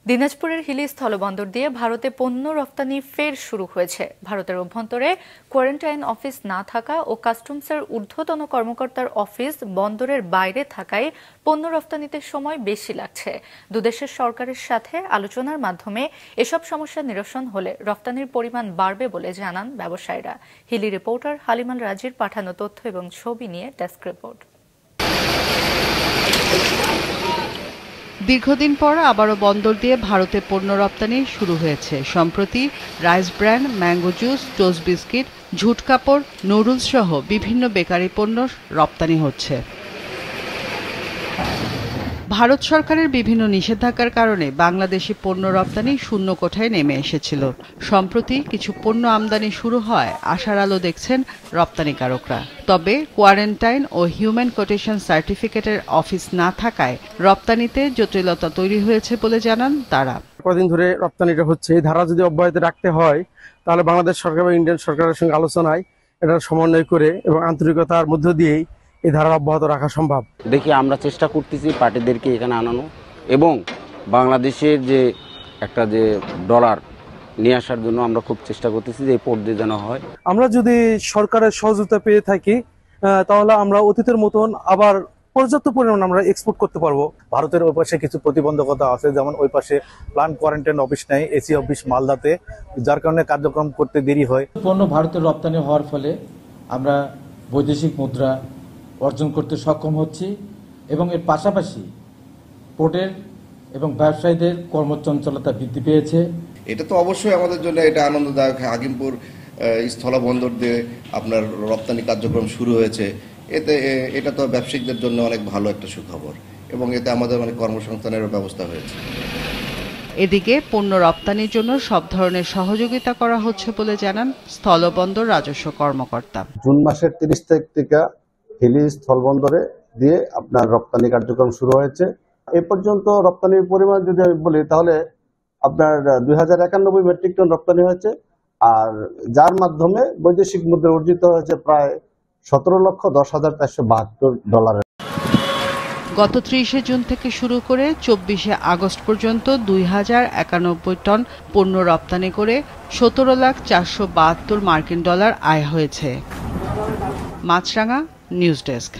দিনাজপুরের হিলি স্থলবন্দর দিয়ে ভারতে পণ্য রফতানি ফের শুরু হয়েছে। ভারতের অভ্যন্তরে কোয়ারেন্টাইন অফিস না থাকা ও কাস্টমসের ঊর্ধ্বতন কর্মকর্তার অফিস বন্দরের বাইরে থাকায় পণ্য রফতানিতে সময় বেশি লাগছে। দুদেশের সরকারের সাথে আলোচনার মাধ্যমে এসব সমস্যা নিরসন হলে রফতানির পরিমাণ বাড়বে বলে জানান ব্যবসায়ীরা। হিলি রিপোর্টার হালিমাল রাজির পাঠানো তথ্য এবং ছবি নিয়ে ডেস্ক রিপোর্ট। দীর্ঘদিন পর আবারও বন্দর দিয়ে ভারতে পণ্য রপ্তানি শুরু হয়েছে। সম্প্রতি rice brand, mango juice, toast biscuit, ঝুট কাপড়, নুডলস সহ বিভিন্ন বেকারি পণ্য রপ্তানি হচ্ছে। ভারত সরকারের বিভিন্ন নিষেধাজ্ঞার কারণে বাংলাদেশি পণ্য রপ্তানি শূন্য কোঠায় নেমে এসেছিল। সম্প্রতি কিছু পণ্য আমদানি শুরু হয় আশার আলো দেখছেন রপ্তানিকারকরা। তবে কোয়ারেন্টাইন ও হিউম্যান কোটেশন সার্টিফিকেটের অফিস না থাকায় রপ্তানিতে জটিলতা তৈরি হয়েছে বলে জানান তারা। কদিন ধরে রপ্তানিটা হচ্ছে, এই ধারা যদি অব্যাহত রাখতে হয় তাহলে বাংলাদেশ সরকার বা ইন্ডিয়ান সরকারের সঙ্গে আলোচনায় এটার সমন্বয় করে এবং আন্তরিকতার মধ্য দিয়েই এই ধারা অব্যাহত রাখা সম্ভব। দেখি আমরা চেষ্টা করতেছি পার্টিদেরকে এখানে আনানো এবং বাংলাদেশের যে একটা যে ডলার নিয়ে আসার জন্য আমরা খুব চেষ্টা করতেছি যে এই পোর্ট দিয়ে যেন হয়। আমরা যদি সরকারের সহযোগিতা পেয়ে থাকি তাহলে আমরা অতীতের মতন আবার পর্যাপ্ত পরিমাণ আমরা এক্সপোর্ট করতে পারবো। ভারতের ওই পাশে কিছু প্রতিবন্ধকতা আছে, যেমন ওই পাশে প্লান্ট কোয়ারেন্টাইন অফিস নেই, এসি অফিস মালদাতে, যার কারণে কার্যক্রম করতে দেরি হয়। পণ্য ভারতের রপ্তানি হওয়ার ফলে আমরা বৈদেশিক মুদ্রা অর্জন করতে সক্ষম হচ্ছি এবং এর পাশাপাশি পোর্টের এবং ব্যবসায়ীদের কর্মচঞ্চলতা বৃদ্ধি পেয়েছে। এটা তো অবশ্যই আমাদের জন্য এটা আনন্দদায়ক। হাকিমপুর স্থলবন্দর দিয়ে আপনার রপ্তানি কার্যক্রম শুরু হয়েছে, এটা তো ব্যবসায়িকদের জন্য অনেক ভালো একটা সুখবর এবং এতে আমাদের অনেক কর্মসংস্থানের ব্যবস্থা হয়েছে। এদিকে পণ্য রপ্তানির জন্য সব ধরনের সহযোগিতা করা হচ্ছে বলে জানান স্থলবন্দর রাজস্ব কর্মকর্তা। জুন মাসের 30 তারিখ থেকে হিলি স্থলবন্দরে দিয়ে আপনার রপ্তানি কার্যক্রম শুরু হয়েছে। এ পর্যন্ত রপ্তানির পরিমাণ যদি আমি বলি তাহলে আপনার 2091 মেট্রিক টন রপ্তানি হয়েছে, আর যার মাধ্যমে বৈদেশিক মুদ্রা অর্জিত হয়েছে প্রায় 17,10,472 ডলারের। গত 30 জুন থেকে শুরু করে 24 আগস্ট পর্যন্ত 2091 টন পণ্য রপ্তানি করে 17,472 মার্কিন ডলার আয় হয়েছে। মাছরাঙা নিউজ ডেস্ক।